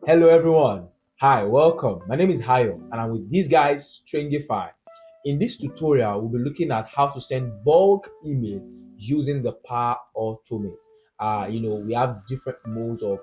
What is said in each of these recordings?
Hello everyone. Hi, welcome. My name is Hayo and I'm with these guys, Stringify. In this tutorial, we'll be looking at how to send bulk email using the Power Automate. We have different modes of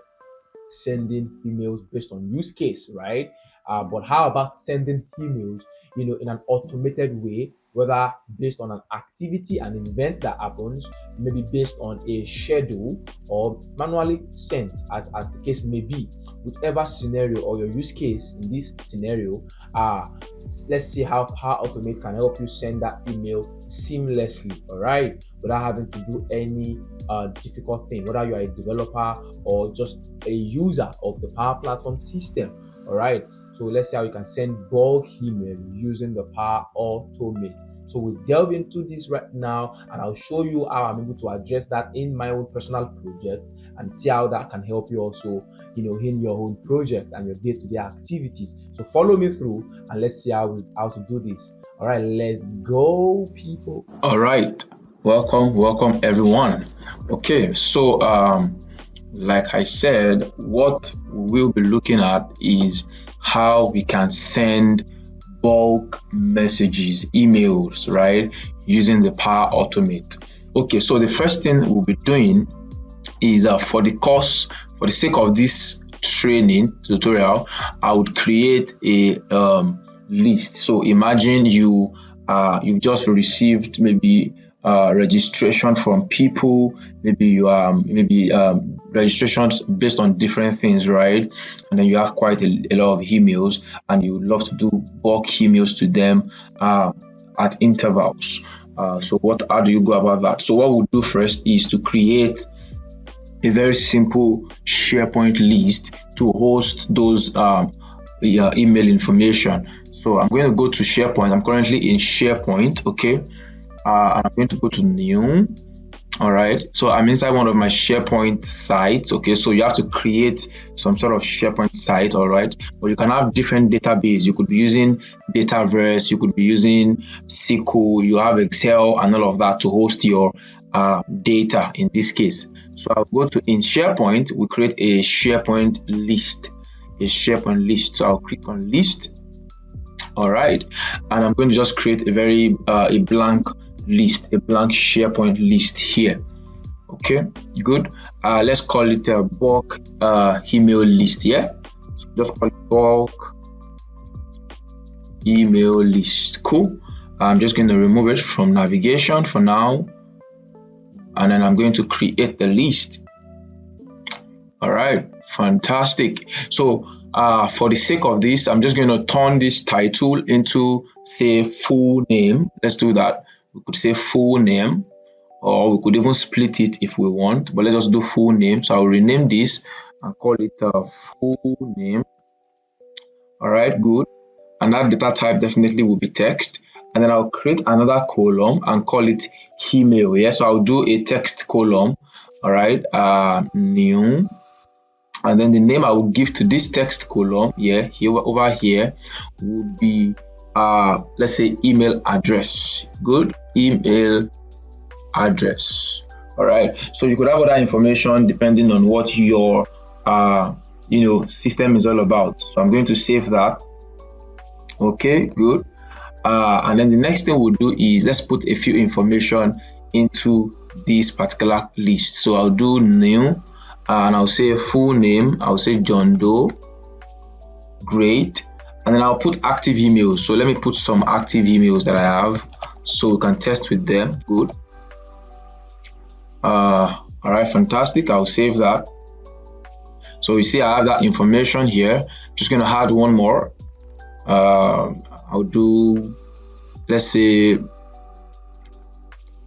sending emails based on use case, right? But how about sending emails, in an automated way, whether based on an activity, an event that happens, maybe based on a schedule or manually sent, as the case may be, whichever scenario or your use case in this scenario. Let's see how Power Automate can help you send that email seamlessly, all right, without having to do any difficult thing, whether you are a developer or just a user of the Power Platform system. All right. So let's see how you can send bulk email using the Power Automate. So we'll delve into this right now, and I'll show you how I'm able to address that in my own personal project and see how that can help you also, in your own project and your day-to-day activities. So follow me through and let's see how to do this. All right, let's go, people. All right, welcome everyone. Okay, so like I said, what we'll be looking at is how we can send bulk messages, emails, right, using the Power Automate. Okay, so the first thing we'll be doing is for the sake of this training tutorial, I would create a list. So imagine you've just received maybe registration from people, maybe registrations based on different things, right? And then you have quite a lot of emails, and you would love to do bulk emails to them at intervals. So how do you go about that? So what we'll do first is to create a very simple SharePoint list to host those email information. So I'm going to go to SharePoint. I'm currently in SharePoint, okay? And I'm going to go to New. All right, so I'm inside one of my SharePoint sites. Okay, so you have to create some sort of SharePoint site, all right, but you can have different database. You could be using Dataverse, you could be using SQL, you have Excel and all of that to host your data in this case. So I'll go to in SharePoint, we create a SharePoint list. So I'll click on list. All right, and I'm going to just create a blank list, a blank SharePoint list here. Okay, good. Let's call it a bulk email list. Yeah, so just call it bulk email list. Cool. I'm just going to remove it from navigation for now, and then I'm going to create the list. All right, fantastic. So for the sake of this, I'm just going to turn this title into, say, full name. Let's do that. We could say full name, or we could even split it if we want, but let's just do full name. So I'll rename this and call it full name. All right, good. And that data type definitely will be text. And then I'll create another column and call it email. Yeah, so I'll do a text column. All right, new. And then the name I will give to this text column here over here would be let's say email address. Good, email address. All right, so you could have other information depending on what your system is all about. So I'm going to save that. Okay, good. And then the next thing we'll do is let's put a few information into this particular list. So I'll do new, and I'll say full name. I'll say John Doe. Great. And then I'll put active emails. So let me put some active emails that I have so we can test with them. Good. All right, fantastic. I'll save that. So you see I have that information here. I'm just going to add one more. I'll do, let's say,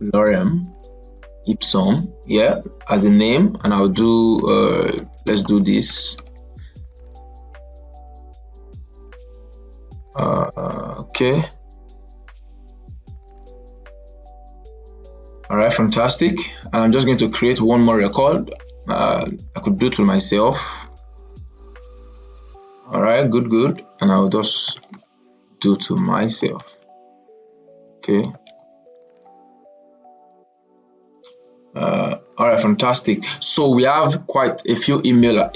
Lorem Ipsum, yeah, as a name, and I'll do let's do this. Okay. All right, fantastic. And I'm just going to create one more record. I could do it to myself. All right, good. And I'll just do to myself. Okay. All right, right, fantastic. So we have quite a few email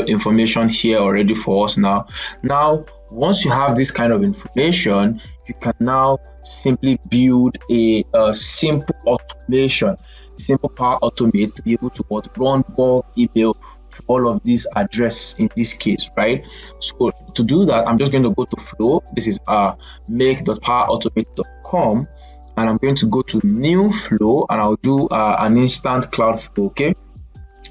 information here already for us now. Now, once you have this kind of information, you can now simply build a simple automation, simple Power Automate to be able to run bulk email to all of these address in this case, right? So to do that, I'm just going to go to Flow. This is make.powerautomate.com, and I'm going to go to new flow, and I'll do an instant cloud flow. Okay,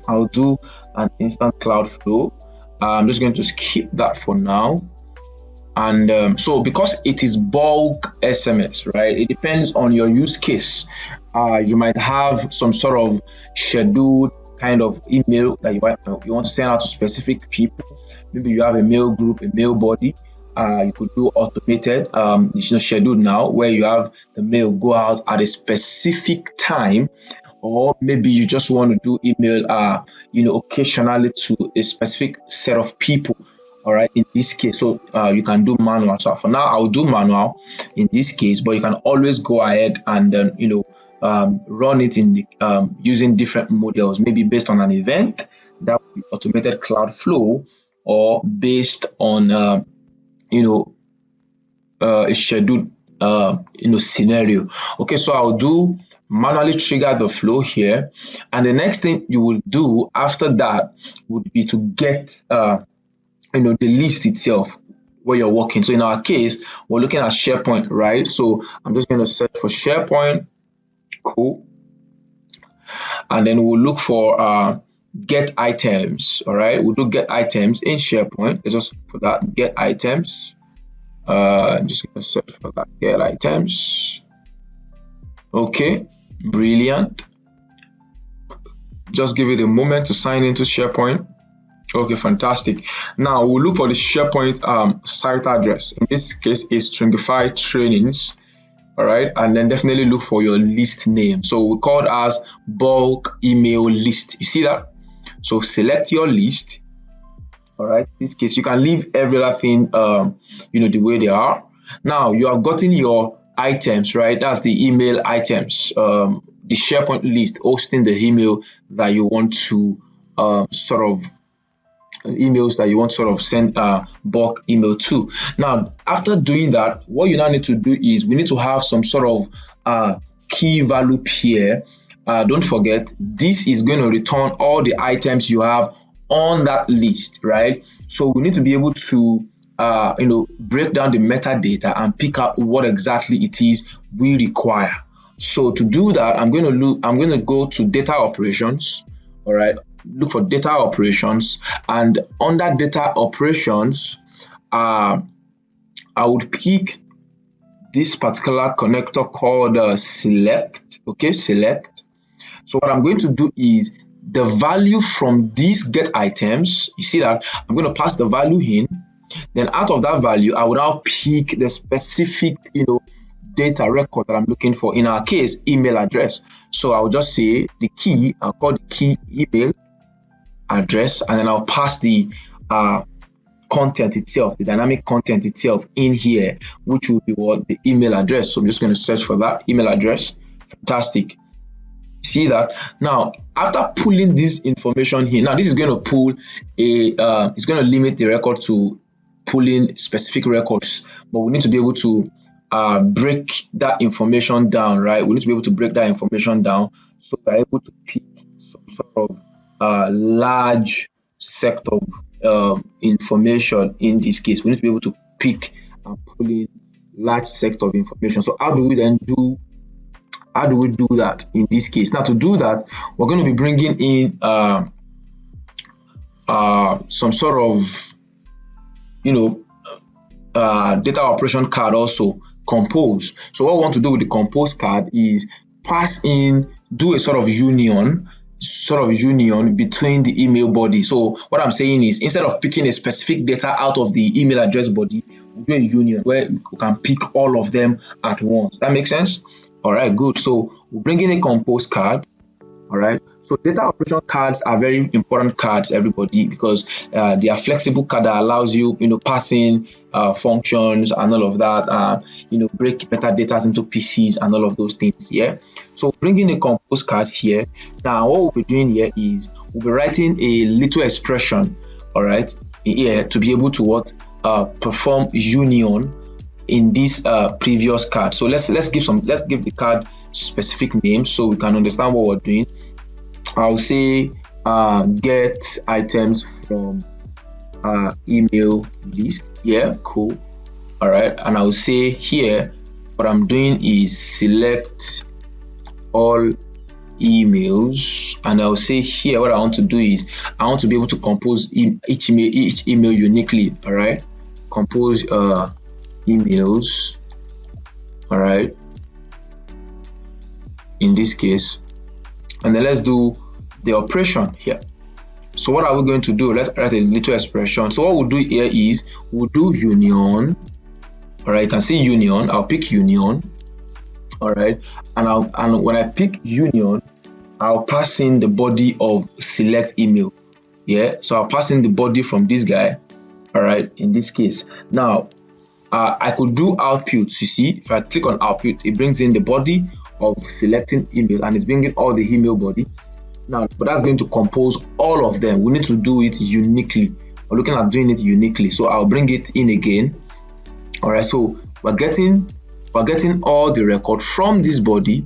I'll do an instant cloud flow. I'm just going to skip that for now. And so because it is bulk SMS, right, it depends on your use case. You might have some sort of scheduled kind of email that you want to send out to specific people. Maybe you have a mail group, a mail body. You could do automated, scheduled now, where you have the mail go out at a specific time, or maybe you just want to do email, occasionally to a specific set of people. All right, in this case, so you can do manual. So for now, I'll do manual in this case, but you can always go ahead and run it in the, using different models, maybe based on an event that will be automated cloud flow, or based on a scheduled scenario. Okay, so I'll do manually trigger the flow here, and the next thing you will do after that would be to get the list itself where you're working. So in our case, we're looking at SharePoint, right? So I'm just going to search for SharePoint. Cool. And then we'll look for get items. All right, we'll do get items in SharePoint. Let's just for that get items. I'm just going to search for that get items. Okay, brilliant. Just give it a moment to sign into SharePoint. Okay, fantastic. Now we'll look for the SharePoint site address. In this case, is Stringify Trainings. All right, and then definitely look for your list name. So we call it as bulk email list. You see that? So select your list. All right. In this case, you can leave every other thing, the way they are. Now you have gotten your items, right? That's the email items, the SharePoint list hosting the email that you want to send bulk email to. Now, after doing that, what you now need to do is we need to have some sort of key value pair. Don't forget, this is going to return all the items you have on that list, right? So we need to be able to break down the metadata and pick out what exactly it is we require. So to do that, I'm going to go to data operations. All right, look for data operations, and under data operations, I would pick this particular connector called select. Okay, select. So what I'm going to do is the value from these get items, you see that I'm going to pass the value in. Then out of that value, I will now pick the specific data record that I'm looking for. In our case, email address. So I'll just say the key, I'll call the key email address, and then I'll pass the content itself, the dynamic content itself in here, which will be what the email address. So I'm just going to search for that email address. Fantastic. See that? Now, after pulling this information here, now this is going to pull it's going to limit the record to pulling specific records, but we need to be able to break that information down, right? We need to be able to break that information down so we're able to pick some sort of large set of information. In this case, we need to be able to pick and pull in large set of information. So how do we do that in this case? Now, to do that, we're going to be bringing in some sort of data operation card, also compose. So what we want to do with the compose card is do a sort of union between the email body. So what I'm saying is, instead of picking a specific data out of the email address body, we do a union where we can pick all of them at once. That makes sense? All right, good. So we'll bring in a compose card. All right. So data operation cards are very important cards, everybody, because they are flexible card that allows you, passing functions and all of that. Break metadata into PCs and all of those things. Yeah. So bringing a compose card here. Now, what we'll be doing here is we'll be writing a little expression. All right. Here to be able to perform union in this previous card. So let's give the card specific name so we can understand what we're doing. I'll say get items from email list. Yeah, cool. All right, and I'll say here what I'm doing is select all emails, and I'll say here what I want to do is I want to be able to compose each email uniquely. All right, compose emails. All right, in this case, and then let's do the operation here. So what are we going to do? Let's write a little expression. So what we'll do here is we'll do union. All right, you can see union. I'll pick union. All right, and when I pick union, I'll pass in the body of select email. Yeah, so I'll pass in the body from this guy. All right, in this case. Now I could do output. You see, if I click on output, it brings in the body of selecting emails, and it's bringing all the email body. Now, but that's going to compose all of them. We need to do it uniquely. We're looking at doing it uniquely. So I'll bring it in again. All right, so we're getting all the record from this body,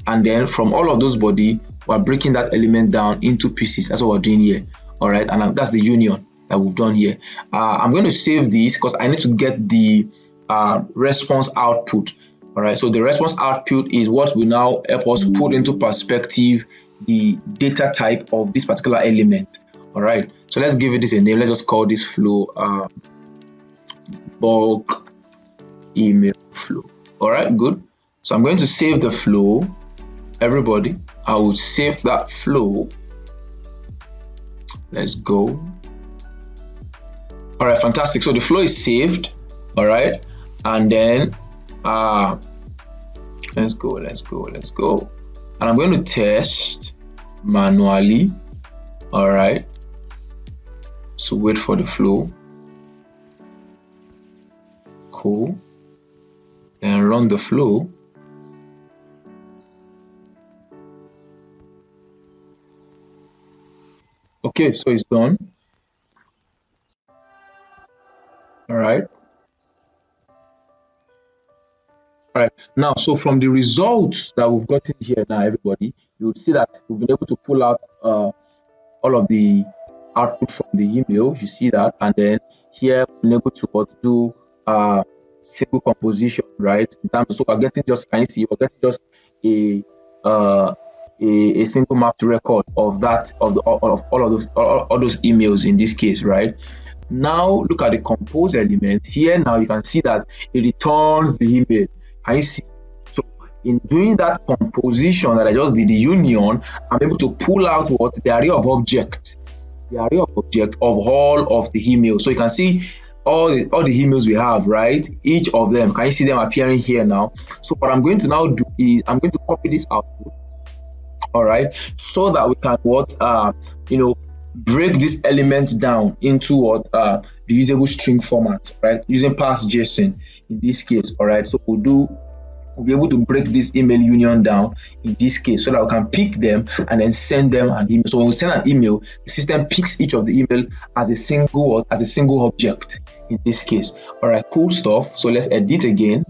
and then from all of those body, we're breaking that element down into pieces. That's what we're doing here. All right, and that's the union that we've done here. I'm going to save this because I need to get the response output. All right, so the response output is what will now help us put into perspective the data type of this particular element. All right, so let's give it this a name. Let's just call this flow bulk email flow. All right, good. So I'm going to save the flow. Everybody, I will save that flow. Let's go. All right, fantastic. So the flow is saved. All right, and then let's go. And I'm going to test manually. All right, so wait for the flow. Cool. And run the flow. Okay, so it's done. All right. All right, now, so from the results that we've gotten here now, everybody, you'll see that we've been able to pull out all of the output from the email. You see that, and then here we've been able to do single composition, right? In terms of, so we're getting just, can you see, we're getting just a single mapped record of that of all those emails in this case, right? Now look at the compose element here. Now you can see that it returns the email. Can you see? So in doing that composition that I just did, the union, I'm able to pull out what the array of objects, of all of the emails. So you can see all the emails we have, right? Each of them, can you see them appearing here now? So what I'm going to now do is I'm going to copy this output, all right, so that we can break this element down into the usable string format, right? Using parse.json in this case, all right. So we'll be able to break this email union down in this case so that we can pick them and then send them an email. So when we send an email, the system picks each of the email as a single object in this case. All right, cool stuff. So let's edit again.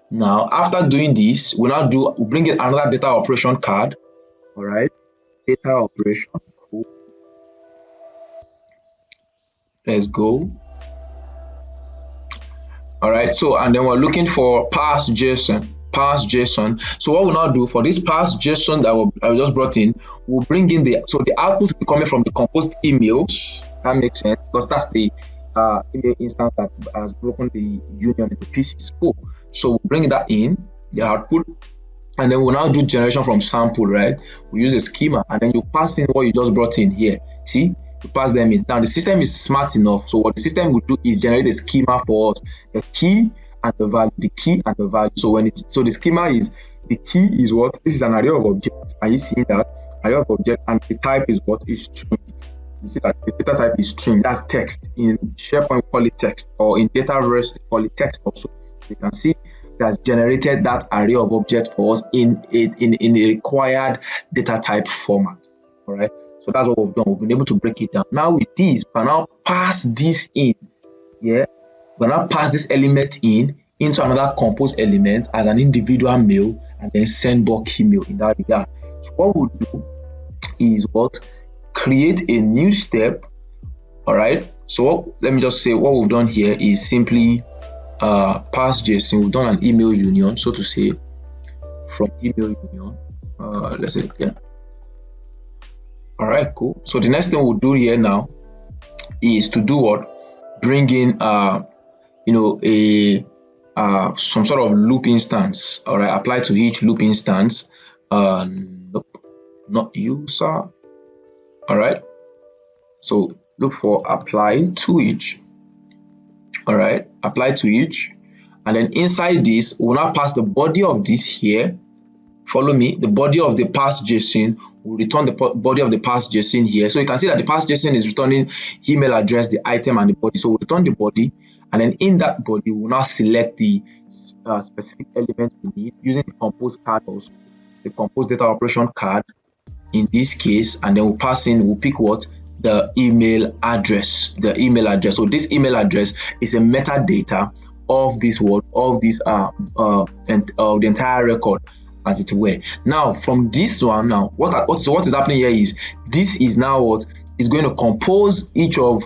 Now, after doing this, we'll bring in another data operation card. All right, data operation. Cool. Let's go. All right, so and then we're looking for parse.json. So what we'll now do for this parse.json that I just brought in, we'll bring in the output will be coming from the composed email. That makes sense because that's the email instance that has broken the union into pieces. Cool. So we'll bring that in the output, and then we'll now do generation from sample, right? We use a schema, and then you pass in what you just brought in here. See, you pass them in. Now the system is smart enough, so what the system will do is generate a schema for the key and the value, So the schema is, the key is what? This is an array of objects. Are you seeing that? array of object, and the type is what is string. You see that the data type is string. That's text. In SharePoint, we call it text, or in Dataverse, we call it text also. You can see it has generated that array of objects for us in a required data type format. All right. So that's what we've done. We've been able to break it down. Now with this, we can now pass this in. Yeah. We can now pass this element in into another compose element as an individual mail, and then send bulk email in that regard. So what we'll do is what? Create a new step. All right. So let me just say what we've done here is simply pass JSON. We've done an email union, so to say, from email union. Let's say, yeah. All right, cool. So the next thing we'll do here now is to do what? Bring in some sort of loop instance. All right, apply to each loop instance. Nope, not user. All right, so look for apply to each. All right, apply to each, and then inside this we'll now pass the body of this here. Follow me. The body of the pass JSON will return the body of the pass JSON here. So you can see that the pass JSON is returning email address, the item, and the body. So we'll return the body, and then in that body we'll now select the specific element we need using the compose card, also the compose data operation card in this case, and then we'll pass in. We'll pick what? The email address. The email address. So this email address is a metadata of this word, of this the entire record, as it were. Now from this one, now what is happening here is this is now what is going to compose each of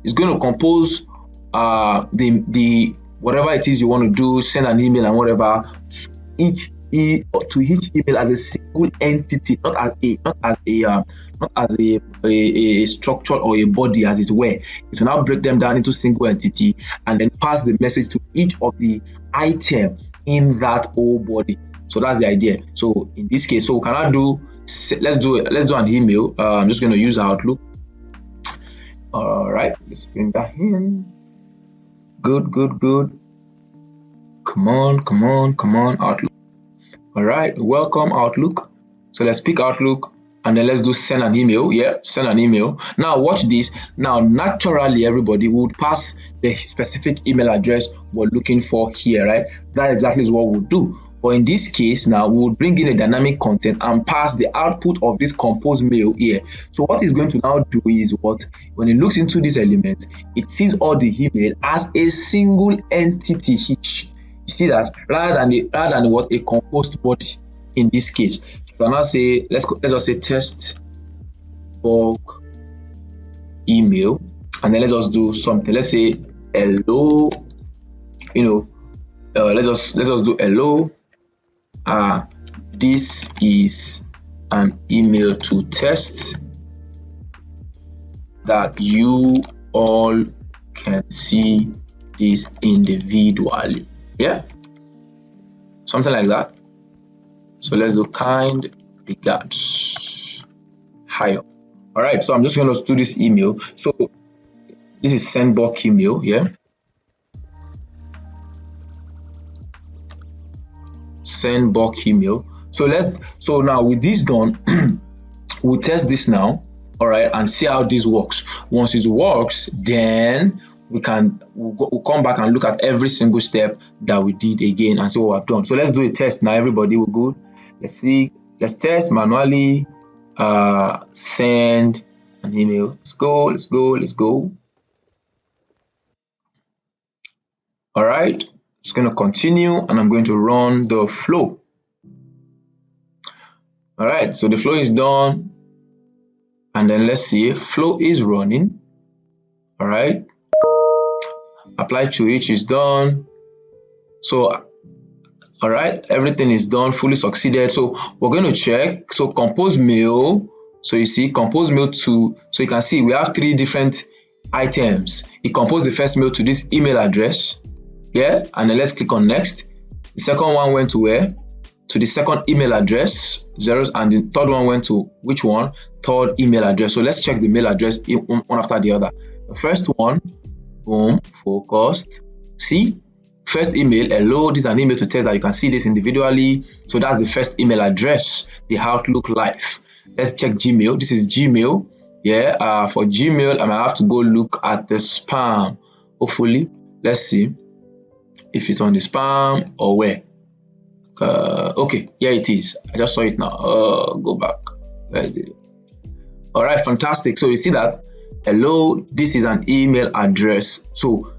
is going to compose the whatever it is you want to do, send an email and whatever to each email as a single entity, not as a structure or a body, as it were. It will now break them down into single entity and then pass the message to each of the item in that whole body. So that's the idea. So in this case, so we cannot do, let's do an email. I'm just going to use Outlook. All right, let's bring that in. Good. Come on, Outlook. All right, welcome Outlook. So let's pick Outlook, and then let's do send an email. Yeah, send an email. Now watch this. Now naturally everybody would pass the specific email address we're looking for here, right? That exactly is what we'll do. But in this case now, we'll bring in a dynamic content and pass the output of this compose mail here. So what it's going to now do is what? When it looks into this element, it sees all the email as a single entity each. You see that rather than what a composed body in this case. So you can now say let's just say test bulk email, and then let's just do something. Let's say hello. Let's just do hello. This is an email to test that you all can see this individually. Yeah, something like that. So let's do kind regards, higher. All right, so I'm just going to do this email. So this is send bulk email. Yeah, send bulk email. So now with this done, we'll test this now. All right, and see how this works. Once it works, then we'll come back and look at every single step that we did again and see what we've done. So let's do a test now. Everybody, we're good. Let's see. Let's test manually. Send an email. Let's go. All right. Just going to continue, and I'm going to run the flow. All right. So the flow is done, and then let's see. Flow is running. All right. Apply to each is done. So all right, everything is done, fully succeeded. So we're going to check. So compose mail. So you see compose mail to, so you can see we have 3 different items. It composed the first mail to this email address. Yeah, and then let's click on next. The second one went to where? To the second email address, zeros, and the third one went to which one? Third email address. So let's check the mail address one after the other. The first one, boom, focused. See, First email, hello, this is an email to test that you can see this individually. So that's the first email address, the Outlook Live. Let's check Gmail. This is Gmail. Yeah, for Gmail, I might have to go look at the spam. Hopefully, let's see if it's on the spam or where. Okay, yeah, it is. I just saw it now. Go back. Where is it? All right, fantastic. So you see that, hello, this is an email address. So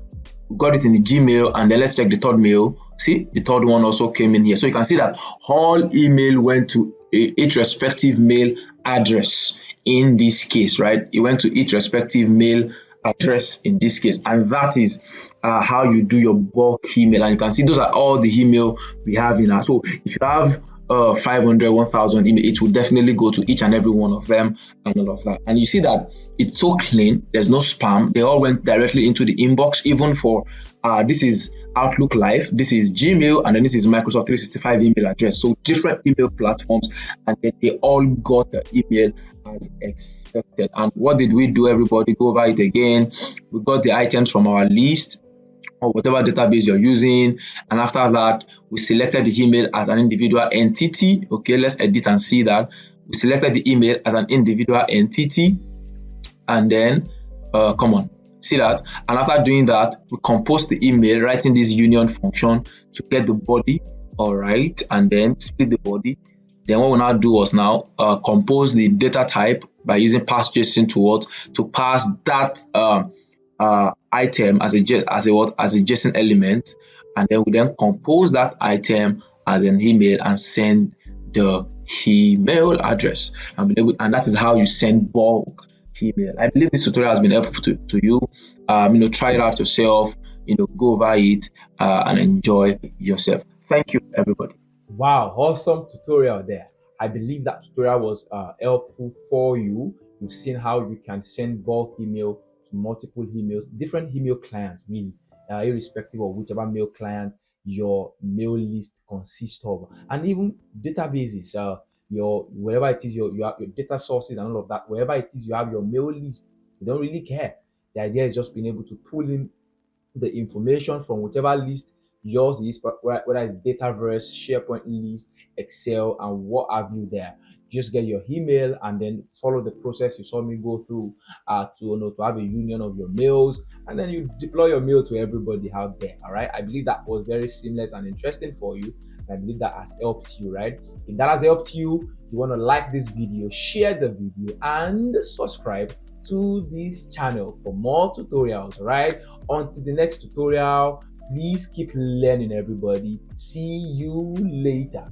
we got it in the Gmail, and then let's check the third mail. See, the third one also came in here. So you can see that all email went to each respective mail address in this case, right? It went to each respective mail address in this case, and that is how you do your bulk email. And you can see those are all the email we have in our. So if you have 500, 1000 email, it will definitely go to each and every one of them and all of that. And you see that it's so clean, there's no spam, they all went directly into the inbox. Even for this is Outlook Live, this is Gmail, and then this is Microsoft 365 email address. So different email platforms, and then they all got the email as expected. And what did we do, everybody? Go over it again. We got the items from our list or whatever database you're using, and after that we selected the email as an individual entity. Okay, let's edit and see that we selected the email as an individual entity, and then come on, see that. And after doing that, we compose the email, writing this union function to get the body. All right, and then split the body. Then what we now do was now compose the data type by using parse.json to pass that item as a JSON element, and then we then compose that item as an email and send the email address, and that is how you send bulk email. I believe this tutorial has been helpful to you. Try it out yourself. Go over it and enjoy yourself. Thank you, everybody. Wow, awesome tutorial there. I believe that tutorial was helpful for you. You've seen how you can send bulk email to multiple emails, different email clients, really, irrespective of whichever mail client your mail list consists of, and even databases. Your wherever it is, you have your data sources and all of that. Wherever it is, you have your mail list. You don't really care. The idea is just being able to pull in the information from whatever list yours is, whether it's Dataverse, SharePoint list, Excel, and what have you there. Just get your email and then follow the process you saw me go through to have a union of your mails, and then you deploy your mail to everybody out there. All right. I believe that was very seamless and interesting for you. I believe that has helped you, right? If that has helped you, you want to like this video, share the video, and subscribe to this channel for more tutorials, right? Until the next tutorial, please keep learning, everybody. See you later.